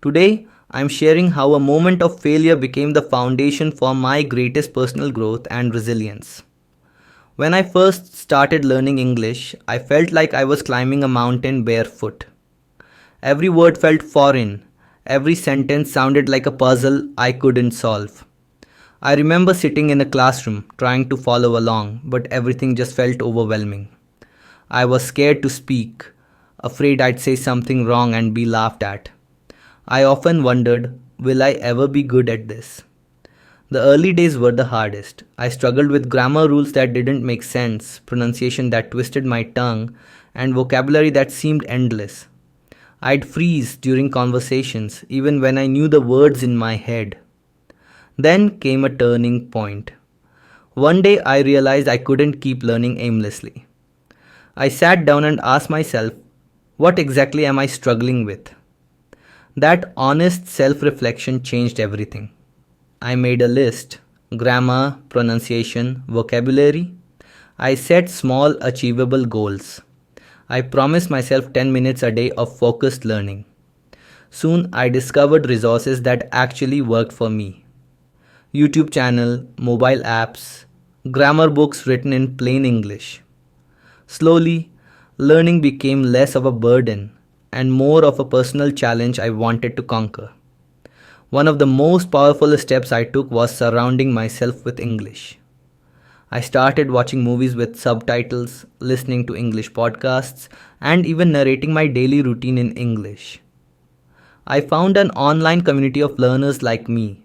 Today, I'm sharing how a moment of failure became the foundation for my greatest personal growth and resilience. When I first started learning English, I felt like I was climbing a mountain barefoot. Every word felt foreign, every sentence sounded like a puzzle I couldn't solve. I remember sitting in a classroom trying to follow along, but everything just felt overwhelming. I was scared to speak, afraid I'd say something wrong and be laughed at. I often wondered, will I ever be good at this? The early days were the hardest. I struggled with grammar rules that didn't make sense, pronunciation that twisted my tongue, and vocabulary that seemed endless. I'd freeze during conversations, even when I knew the words in my head. Then came a turning point. One day I realized I couldn't keep learning aimlessly. I sat down and asked myself, what exactly am I struggling with? That honest self reflection changed everything. I made a list: grammar, pronunciation, vocabulary. I set small, achievable goals. I promised myself 10 minutes a day of focused learning. Soon I discovered resources that actually worked for me: YouTube channel, mobile apps, grammar books written in plain English. Slowly, learning became less of a burden and more of a personal challenge I wanted to conquer. One of the most powerful steps I took was surrounding myself with English. I started watching movies with subtitles, listening to English podcasts, and even narrating my daily routine in English. I found an online community of learners like me,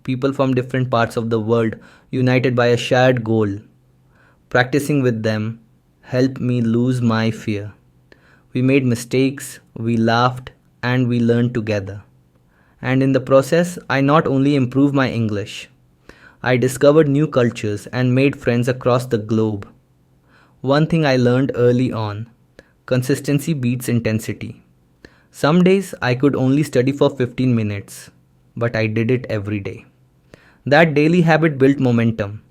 people from different parts of the world united by a shared goal. Practicing with them helped me lose my fear. We made mistakes, we laughed, and we learned together. And in the process, I not only improved my English, I discovered new cultures and made friends across the globe. One thing I learned early on: consistency beats intensity. Some days I could only study for 15 minutes, but I did it every day. That daily habit built momentum.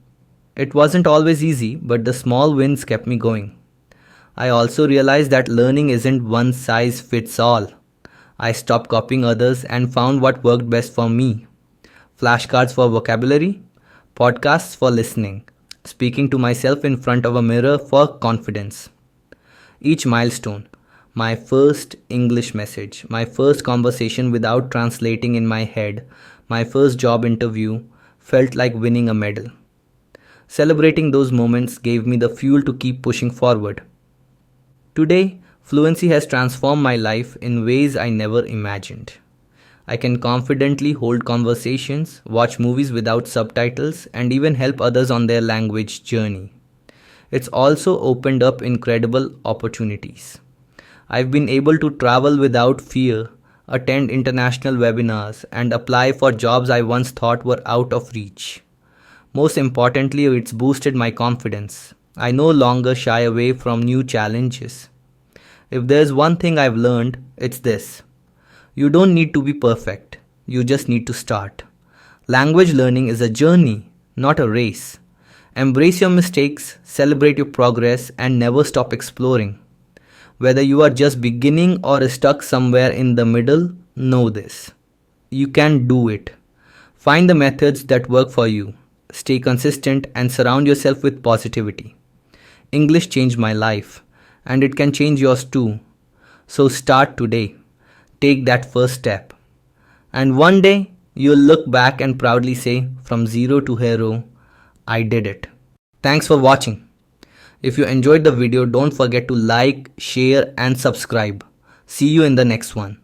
It wasn't always easy, but the small wins kept me going. I also realized that learning isn't one size fits all. I stopped copying others and found what worked best for me: flashcards for vocabulary, podcasts for listening, speaking to myself in front of a mirror for confidence. Each milestone: my first English message, my first conversation without translating in my head, my first job interview, felt like winning a medal. Celebrating those moments gave me the fuel to keep pushing forward. Today, fluency has transformed my life in ways I never imagined. I can confidently hold conversations, watch movies without subtitles, and even help others on their language journey. It's also opened up incredible opportunities. I've been able to travel without fear, attend international webinars, and apply for jobs I once thought were out of reach. Most importantly, it's boosted my confidence. I no longer shy away from new challenges. If there's one thing I've learned, it's this: you don't need to be perfect, you just need to start. Language learning is a journey, not a race. Embrace your mistakes, celebrate your progress, and never stop exploring. Whether you are just beginning or stuck somewhere in the middle, know this: you can do it. Find the methods that work for you. Stay consistent and surround yourself with positivity. English changed my life, and it can change yours too. So start today. Take that first step. And one day, you'll look back and proudly say, from zero to hero, I did it. Thanks for watching. If you enjoyed the video, don't forget to like, share, and subscribe. See you in the next one.